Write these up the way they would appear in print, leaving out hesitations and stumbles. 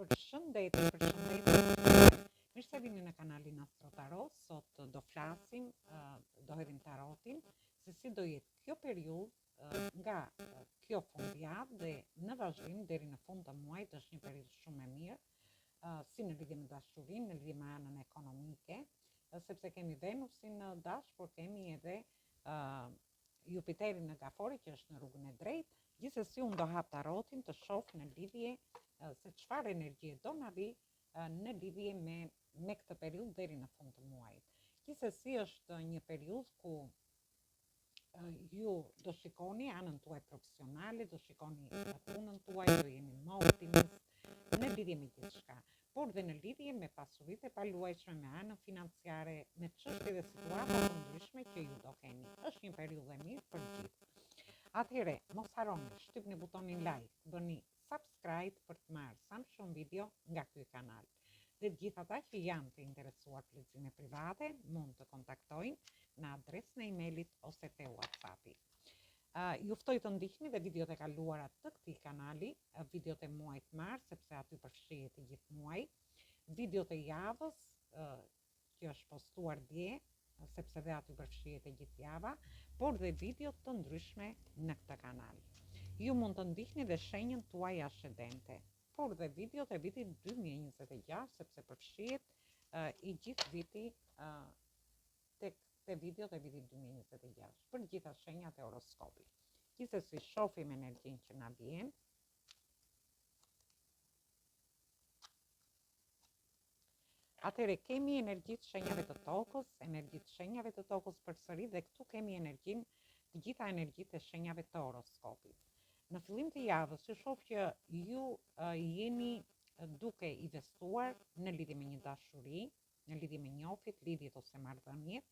Përshëndetje. Mirë se vini në kanalin Astro Tarot. Sot do flasim, do hedhim tarotin, se si do jetë kjo periudhë nga kjo fundjavë dhe në vazhdim deri në fund të muajit. Është një periudhë shumë e mirë, si në lidhje me dashurinë, në lidhje me anën ekonomike, sepse kemi Venusin në dash, por kemi edhe Jupiterin në Gafori, që është në rrugën e drejtë. Gjithsesi unë do hap tarotin të shoh në lidhje se çfarë energjie do na vi në lidhje me këtë periudhë deri në fund të muajit. Gjithsesi është një periudhë ku ju do shikoni anën tuaj profesionale, do shikoni punën tuaj, do jeni më optimist në lidhje me gjithçka, por dhe në lidhje me pasuritë e paluajshme, me anën financiare, me çështje dhe situata të ndryshme që ju do keni. Është një periudhë e mirë për gjithë. Atëherë, mos harroni, shtypni butonin like, bëni subscribe për të marrë sa më shumë video nga ky kanal. Dhe të gjithë ata që janë të interesuar për leximin private, mund të kontaktojnë në adresën e emailit ose te WhatsAppi. Ju ftoj të ndiqni dhe videot e kaluara të këtij kanali, videot e muajit mars, sepse aty përfshihet i gjithë muaji, videot e javës që është postuar dje, sepse dhe aty përfshihet e gjithë java, por dhe video të ndryshme në këtë kanal. Ju mund të ndiqni dhe shenjën tuaj ascendente, por dhe videot e vitit 2026, sepse përfshihet i gjithë viti te videot e vitit 2026, për gjitha shenjat e horoskopit. Gjithsesi shohim energjinë që na vjen. Atëherë kemi energjitë shenjave të tokës, përsëri, dhe këtu kemi energjinë, të gjitha energjitë e shenjave të horoskopit. Në fillim të javës, ju shoh që ju jeni duke investuar në lidhje me një dashuri, në lidhje me njofit, lidhjet ose marrëdhëniet.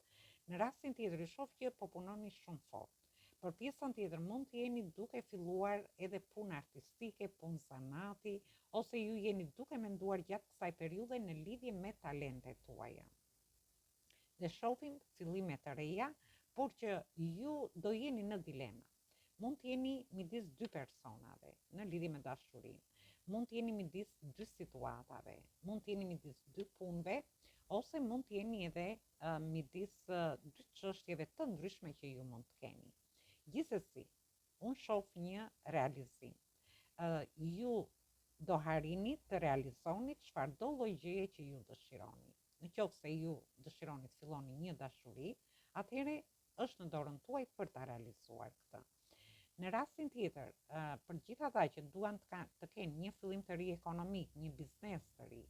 Në rastin tjetër, ju shoh që po punoni shumë fort. Për pjesën tjetër, mund të jeni duke filluar edhe punë artistike, punë zanati, ose ju jeni duke menduar gjatë kësaj periudhe në lidhje me talentet tuaja. Dhe shohim fillime të reja, por që ju do jeni në dilema. Mund të jeni midis dy personave në lidhje me dashurinë. Mund të jeni midis dy situatave, mund të jeni midis dy punëve, ose mund të jeni edhe midis dy çështjeve të ndryshme që ju mund të keni. Gjithsesi, unë shoh një realizim. Ju do harini të realizoni çfarëdo lloj gjëje që ju dëshironi. Në qoftë se ju dëshironi të filloni një dashuri, atëherë është në dorën tuaj për ta realizuar këtë. Në rastin tjetër, për gjithë ata që duan të kenë një fillim të ri ekonomik, një biznes të ri,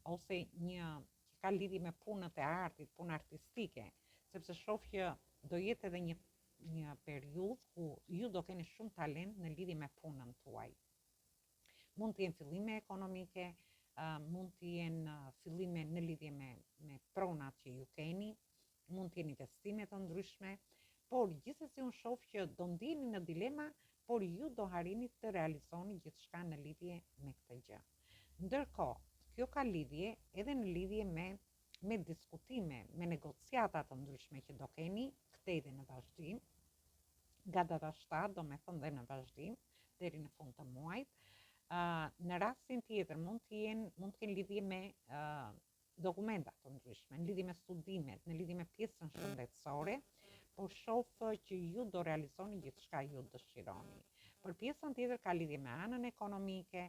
ose një që ka lidhje me punët e artit, punë artistike, sepse shoh që do jetë edhe një periudhë ku ju do keni shumë talent në lidhje me punën tuaj. Mund të jenë fillime ekonomike, mund të jenë fillime në lidhje me pronat që ju keni, mund të jenë investime të ndryshme, por gjithsesi unë shoh që do ndiheni në dilema, por ju do harini të realizoni gjithçka në lidhje me këtë gjë. Ndërkohë, kjo ka lidhje edhe në lidhje me diskutime, me negociata të ndryshme që do keni këtej dhe në vazhdim, nga data 7, do me thënë dhe në vazhdim, deri në fund të muajit. Në rastin tjetër mund të kenë lidhje me dokumenta të ndryshme, në lidhje me studimet, në lidhje me pjesën shëndetësore, por shoh që ju do realizoni gjithçka ju dëshironi. Për pjesën tjetër ka lidhje me anën ekonomike,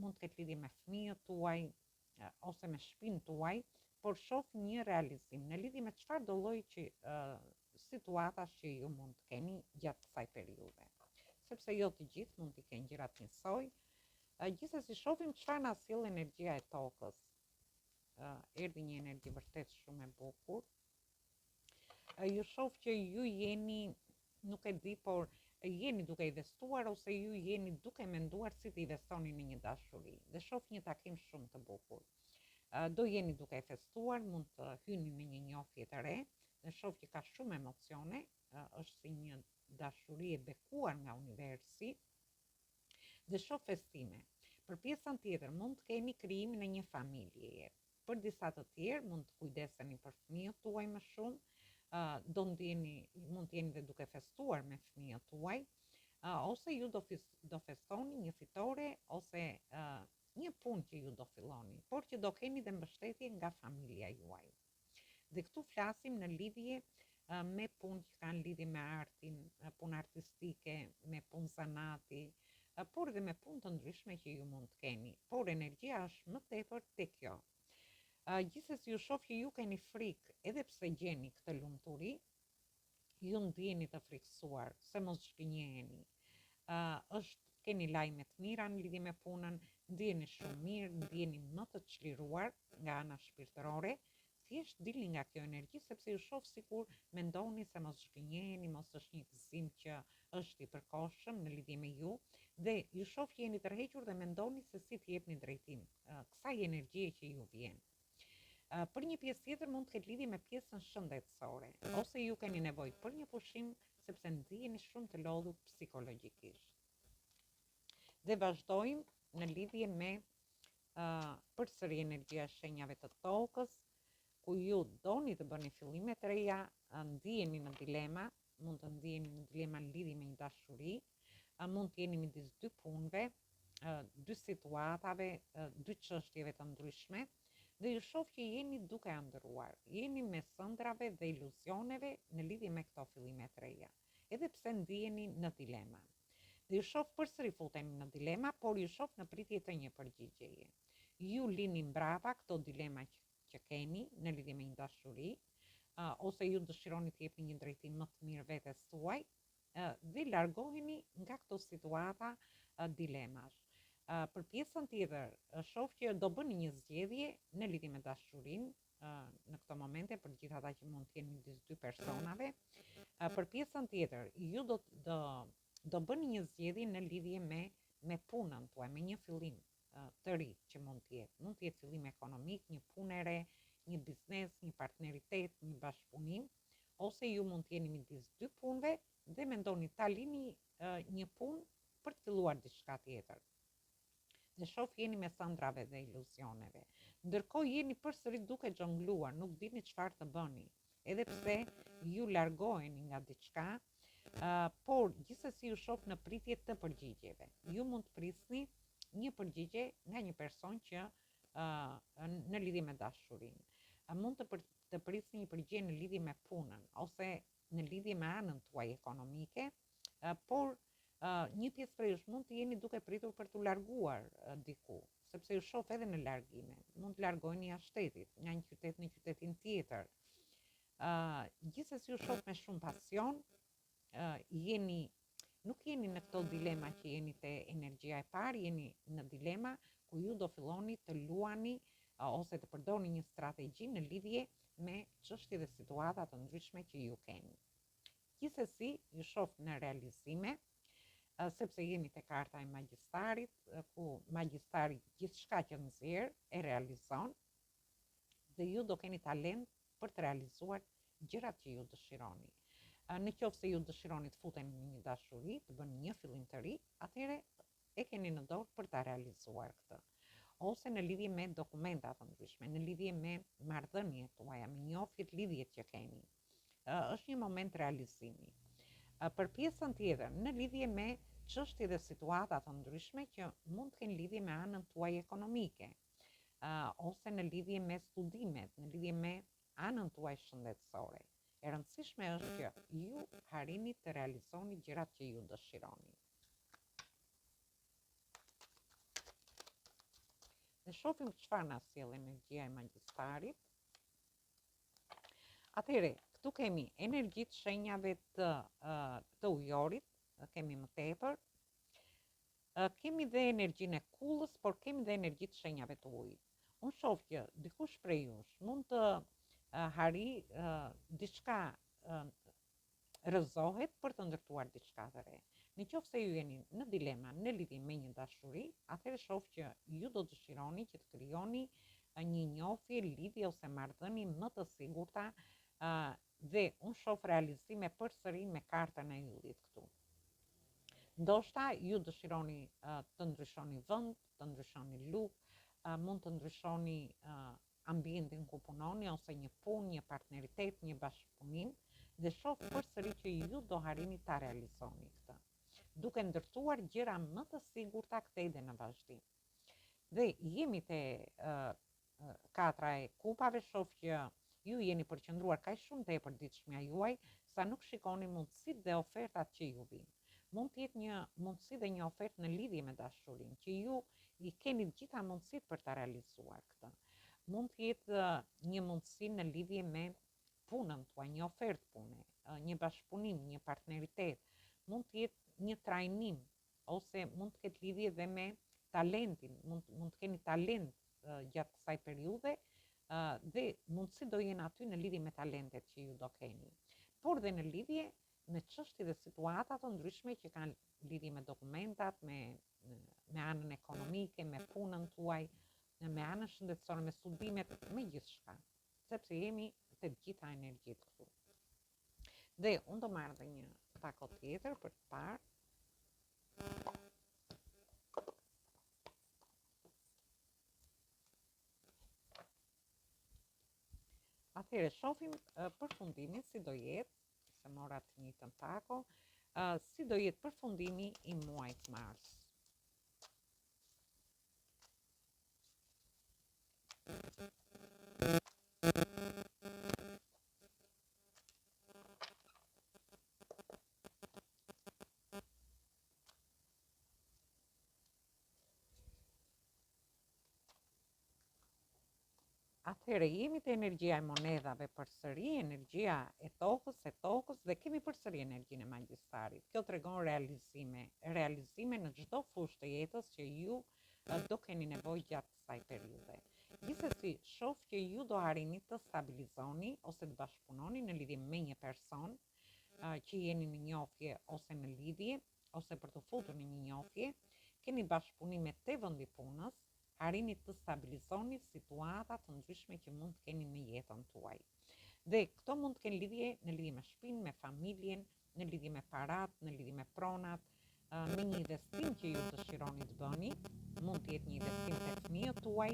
mund të ketë lidhje me fëmijët tuaj ose me shtëpinë tuaj, por shoh një realizim në lidhje me çfarëdo lloj situatash që ju mund të keni gjatë kësaj periudhe. Sepse jo të gjithë mund të kenë gjërat njësoj. Gjithsesi shohim çfarë na sjell energjia e tokës. Erdhi një energji vërtet shumë e bukur. Ju shoh që ju jeni, nuk e di, por jeni duke investuar ose ju jeni duke menduar si të investoni në një dashuri. Dhe shoh një takim shumë të bukur. Do jeni duke festuar, mund të hyni në një njohje të re, dhe shoh që ka shumë emocione, është si një dashuri e bekuar nga universi, dhe shoh festime. Për pjesën tjetër mund të keni krijimin e një familjeje. Për disa të tjerë mund të kujdeseni për fëmijët tuaj më shumë, mund të jeni dhe duke festuar me fëmijët tuaj, ose ju do festoni një fitore ose një punë që ju do filloni, por që do keni dhe mbështetje nga familja juaj. Dhe këtu flasim në lidhje me punë që kanë lidhje me artin, punë artistike, me punë zanati, por dhe me punë të ndryshme që ju mund të keni. Por energjia është më tepër te kjo. Gjithsesi ju shoh që ju keni frikë, edhe pse gjeni këtë lumturi, ju ndjeni të frikësuar, se mos zhgënjeheni. Keni lajme të mira në lidhje me punën, ndjeni shumë mirë, ndjeni më të çliruar nga ana shpirtërore. Thjesht dilni nga kjo energji sepse ju shoh sikur mendoni se mos zhgënjeheni, mos është një gëzim që është i përkohshëm në lidhje me ju, dhe ju shoh që jeni tërhequr dhe mendoni se si të jepni drejtim kësaj energjie që ju vjen. Për një pjesë tjetër mund të ketë lidhje me pjesën shëndetësore, ose ju keni nevojë për një pushim sepse ndiheni shumë të lodhur psikologjikisht. Dhe vazhdojmë në lidhje me përsëri energjia e shenjave të tokës, ku ju doni të bëni fillime të reja, ndiheni në dilema, mund të ndiheni në dilema në lidhje me një dashuri, mund të jeni midis dy punëve, dy situatave, dy çështjeve të ndryshme, dhe ju shoh që jeni duke ëndrruar, jeni me sëndrave dhe iluzioneve në lidhje me këto fillime të reja, edhe pse ndiheni në dilema. Dhe ju shoh përsëri futeni në dilema, por ju shoh në pritje të një përgjigjeje. Ju lini mbrapa këto dilema që keni në lidhje me një dashuri, ose ju dëshironi të jepni një drejtim më të mirë vetes tuaj, dhe largoheni nga këto situata dilemash. Për pjesën tjetër, shoh që do bëni një zgjedhje në lidhje me dashurinë në këto momente për gjithë ata që mund të jenë midis dy personave. Për pjesën tjetër, ju do bëni një zgjedhje në lidhje me punën tuaj, me një fillim të ri që mund të jetë. Mund të jetë fillim ekonomik, një punë e re, një biznes, një partneritet, një bashkëpunim, ose ju mund të jeni midis dy punëve dhe mendoni ta lini një punë për të filluar diçka tjetër. Dhe shoh jeni me sëndrave dhe iluzioneve. Ndërkohë jeni përsëri duke xhongluar, nuk dini çfarë të bëni, edhe pse ju largoheni nga diçka, por gjithsesi ju shoh në pritje të përgjigjeve. Ju mund të prisni një përgjigje nga një person që në lidhje me dashurinë. Mund të prisni një përgjigje në lidhje me punën ose në lidhje me anën tuaj ekonomike, por një pjesë prej jush mund të jeni duke pritur për të larguar diku, sepse ju shoh edhe në largime. Mund të largoheni jashtë shtetit, nga një qytet në qytetin tjetër. Gjithsesi ju shoh me shumë pasion, nuk jeni në këto dilema që jeni te energjia e parë, jeni në dilema ku ju do filloni të luani ose të përdorni një strategji në lidhje me çështje dhe situata të ndryshme që ju keni. Gjithsesi ju shoh në realizime, sepse jemi te karta e magjistarit, ku magjistari gjithçka që nxjerr e realizon, dhe ju do keni talent për të realizuar gjërat që ju dëshironi. Në qoftë se ju dëshironi të futeni në një dashuri, të bëni një fillim të ri, atëherë e keni në dorë për ta realizuar këtë. Ose në lidhje me dokumenta të ndryshme, në lidhje me marrëdhëniet tuaja, me njohjet, lidhjet që keni. Është një moment realizimi. Për pjesën tjetër, në lidhje me çështje dhe situata të ndryshme që mund të kenë lidhje me anën tuaj ekonomike, ose në lidhje me studimet, në lidhje me anën tuaj shëndetësore. E rëndësishme është që ju harini të realizoni gjërat që ju dëshironi. Ne shohim çfarë na sjell energjia e magjistarit. Atëherë, këtu kemi energjitë shenjave të ujorit, kemi më tepër. Kemi dhe energjinë e kullës, por kemi dhe energjitë shenjave të ujit. Unë shoh që dikush prej jush mund të hari diçka, rrëzohet për të ndërtuar diçka të re. Në qoftë se ju jeni në dilema në lidhje me një dashuri, atëherë shoh që ju do dëshironi që të krijoni një njohje, lidhje ose marrëdhënie më të sigurta, dhe unë shoh realizime përsëri me kartën e yllit këtu. Ndoshta ju dëshironi të ndryshoni vend, të ndryshoni luk, mund të ndryshoni ambientin ku punoni, ose një punë, një partneritet, një bashkëpunim, dhe shoh përsëri që ju do harini ta realizoni këtë, duke ndërtuar gjëra më të sigurta këtej dhe në vazhdim. Dhe jemi te katra e kupave, shoh që ju jeni përqendruar kaq shumë tepër ditëshmja juaj sa nuk shikoni mundësitë dhe ofertat që ju vijnë. Mund të jetë një mundësi dhe një ofertë në lidhje me dashurinë, që ju i keni të gjitha mundësitë për ta realizuar këtë. Mund të jetë një mundësi në lidhje me punën tuaj, një ofertë pune, një bashkëpunim, një partneritet, mund të jetë një trajnim, ose mund të ketë lidhje dhe me talentin, mund të keni talent gjatë kësaj periudhe, dhe mundësi do jenë aty në lidhje me talentet që ju do keni. Por dhe në lidhje me çështje dhe situata të ndryshme që kanë lidhje me dokumentat, me anën ekonomike, me punën tuaj, me anën shëndetësore, me studimet, me gjithçka, sepse jemi të gjitha energjitë këtu. Dhe unë do marrë dhe një tako tjetër për të parë. Atëherë shohim përfundimin si do jetë, se mora të njëjtën tako, si do jetë përfundimi i muajit mars. Atëherë jemi te energjia e monedhave përsëri, energjia e tokës dhe kemi përsëri energjinë e magjistarit. Kjo tregon realizime në çdo fushë të jetës që ju do keni nevojë gjatë kësaj periudhe. Gjithsesi, shoh që ju do arrini të stabilizoni ose të bashkëpunoni në lidhje me një person që jeni në njohje ose në lidhje, ose për të futur në një njohje, keni bashkëpunime te vendi punës, arrini të stabilizoni situata të ndryshme që mund të keni në jetën tuaj. Dhe këto mund të kenë lidhje në lidhje me shtëpinë, me familjen, në lidhje me parat, në lidhje me pronat, me një investim që ju dëshironi të bëni, mund të jetë një investim te fëmijët tuaj,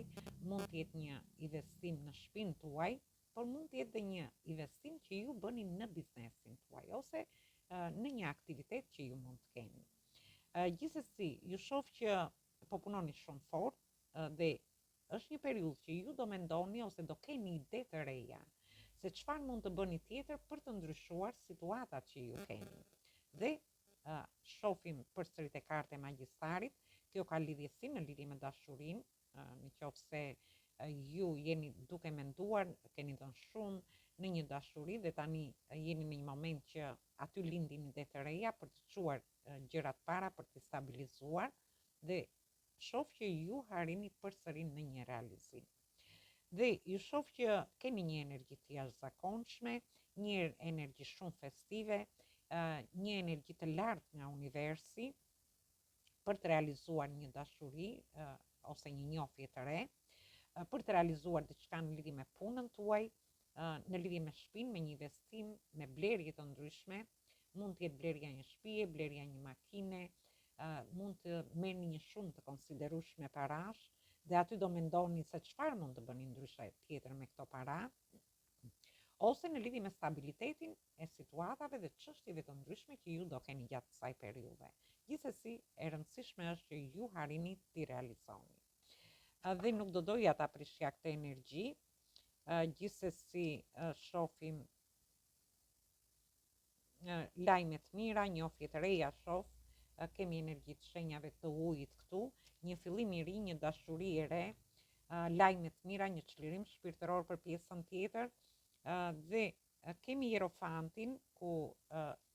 mund të jetë një investim në shtëpinë tuaj, por mund të jetë dhe një investim që ju bëni në biznesin tuaj ose në një aktivitet që ju mund të keni. Gjithsesi, ju shoh që po punoni shumë fort, dhe është një periudhë që ju do mendoni ose do keni ide të reja se çfarë mund të bëni tjetër për të ndryshuar situatat që ju keni. Dhe shohim përsëri te karta e magjistarit, kjo ka lidhje si në lidhje me dashurinë, në qoftë se ju jeni duke menduar, keni dhënë shumë në një dashuri dhe tani jeni në një moment që aty lindin ide të reja për të çuar gjërat para, për të stabilizuar, dhe shoh që ju arrini përsëri në një realizim. Dhe ju shoh që keni një energji të jashtëzakonshme, një energji shumë festive, një energji të lartë nga universi për të realizuar një dashuri ose një njohje të re, për të realizuar diçka në lidhje me punën tuaj, në lidhje me shtëpinë, me një investim, me blerje të ndryshme, mund të jetë blerja një shtëpie, blerja një makine, mund të merrni një shumë të konsiderueshme parash dhe aty do mendoni se çfarë mund të bëni ndryshe tjetër me këto para, ose në lidhje me stabilitetin e situatave dhe çështjeve të ndryshme që ju do keni gjatë kësaj periudhe. Gjithsesi, e rëndësishme është që ju arrini t'i realizoni. Dhe nuk do doja ta prishja këtë energji, gjithsesi shohim lajme të mira, njohje të reja shoh, kemi energji të shenjave të ujit këtu, një fillim i ri, një dashuri e re, lajme të mira, një çlirim shpirtëror për pjesën tjetër, dhe kemi Hierofantin ku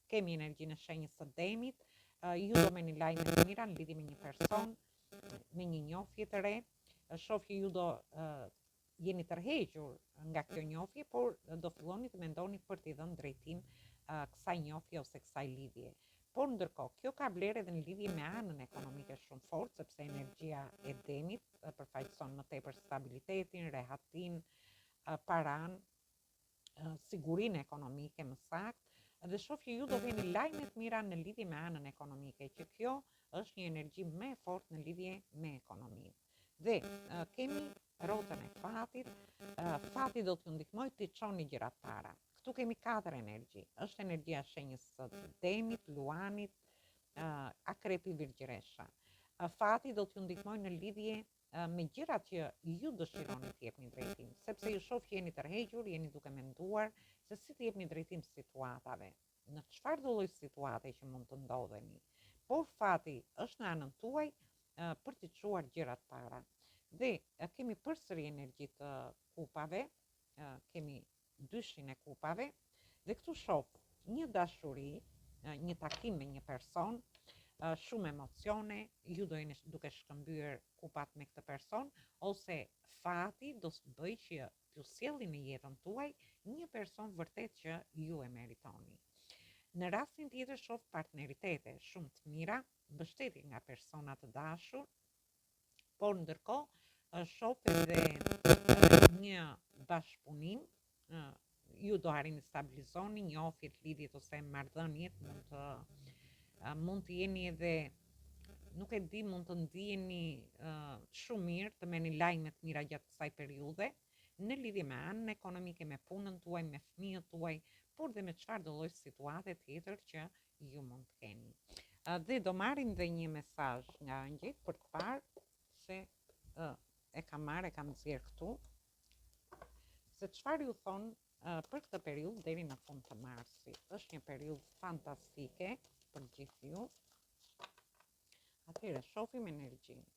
kemi energjinë e shenjës së demit, ju do merrni lajme të mira në lidhje me një person, me një njohje të re, shoh që ju do jeni tërhequr nga kjo njohje, por do filloni të mendoni për t'i dhënë drejtim kësaj njohje ose kësaj lidhje. Por ndërkohë, kjo ka vlerë edhe në lidhje me anën ekonomike shumë fort, sepse energjia e demit përfaqëson më tepër stabilitetin, rehatin, paran, sigurinë ekonomike më saktë, dhe shoh që ju do keni lajme të mira në lidhje me anën ekonomike, që kjo është një energji më e fortë në lidhje me ekonominë. Dhe kemi rrotën e fatit, fati do t'ju ndihmojë të çoni gjërat para. Këtu kemi 4 energji, është energjia shenjës së demit, luanit, akrepi, virgjëresha. Fati do t'ju ndihmojë në lidhje me gjërat që ju dëshironi të jepni drejtim, sepse ju shoh që jeni tërhequr, jeni duke menduar se si të jepni drejtim situatave, në çfarë do lloj situate që mund të ndodheni. Por fati është në anën tuaj për të çuar gjërat para. Dhe kemi përsëri energjitë të kupave, kemi dyshin e kupave, dhe këtu shoh një dashuri, një takim me një person, shumë emocione, ju do jeni duke shkëmbyer kupat me këtë person, ose fati do të bëjë që t'ju sjellni në jetën tuaj një person vërtet që ju e meritoni. Në rastin tjetër shoh partneritete shumë të mira, mbështetje nga persona të dashur, por ndërkohë shoh edhe një bashkëpunim, ju do arrini stabilizoni njofjet, lidhjet ose marrëdhëniet, mund të jeni edhe, nuk e di, mund të ndiheni shumë mirë, të merrni lajme të mira gjatë kësaj periudhe, në lidhje me anën ekonomike, me punën tuaj, me fëmijët tuaj, por dhe me çfarë do lloj situate tjetër që ju mund të keni. Dhe do marrim dhe një mesazh nga ëngjëjt për të parë se e kam nxjerr këtu, se çfarë ju thon për këtë periudhë deri në fund të marsit. Është një periudhë fantastike për gjithë ju. Atëherë shohim energjinë.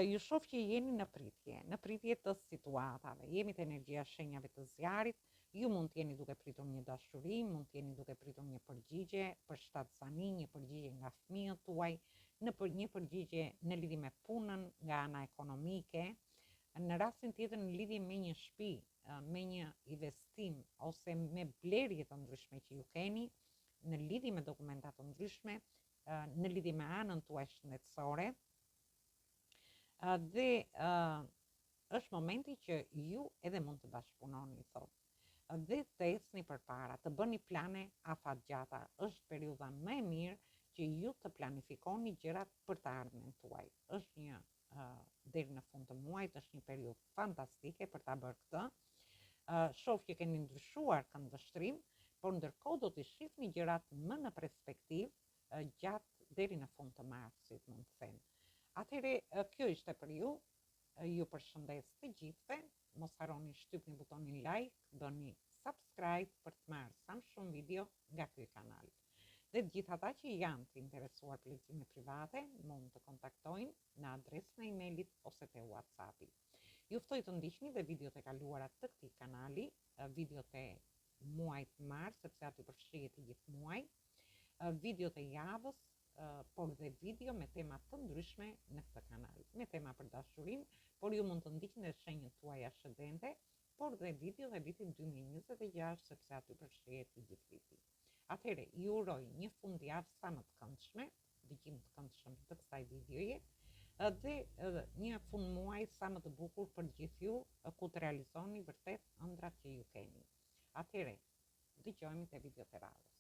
Ju shoh që jeni në pritje të situatave, jemi të energjia shenjave të zjarit, ju mund të jeni duke pritur një dashuri, mund të jeni duke pritur një përgjigje për shtatzani, një përgjigje nga fëmijët tuaj, një përgjigje në lidhje me punën nga ana ekonomike, në rastin tjetër në lidhje me një shtëpi, me një investim ose me blerje të ndryshme që ju keni, në lidhje me dokumenta të ndryshme, në lidhje me anën tuaj shëndetësore, dhe është momenti që ju edhe mund të bashkëpunoni, dhe të ecni përpara, të bëni plane afatgjata. Është periudha më e mirë që ju të planifikoni gjërat për të ardhmen tuaj. Është një deri në fund të muajit, është një periudhë fantastike për ta bërë këtë. Shoh që keni ndryshuar këndvështrim, por ndërkohë do të shihni gjërat më në perspektivë gjatë deri në fund të marsit, mund të them. Atëherë, kjo ishte për ju. Ju përshëndes të gjithëve. Mos harroni shtypni butonin like, bëni subscribe për të marrë sa më shumë video nga ky kanal. Dhe të gjithë ata që janë të interesuar për lexime private, mund të kontaktojnë në adresën e emailit ose te WhatsAppi. Ju ftoj të ndiqni dhe videot e kaluara të këtij kanali, videot e muajit mars, sepse aty përfshihet i gjithë muaj, videot e javës, por dhe video me tema të ndryshme në këtë kanal, me tema për dashurinë, por ju mund të ndiqni dhe shenjat tuaja ascendente, por dhe video dhe vitin 2026, sepse aty përfshihet i gjithë viti. Atëherë, ju uroj një fundjavë sa më të këndshme, dëgjim të këndshëm të kësaj videoje, dhe një fund muaj sa më të bukur për gjithë ju, ku të realizoni vërtet ëndrat që ju keni. Atëherë, dëgjojmë te videot e radhës.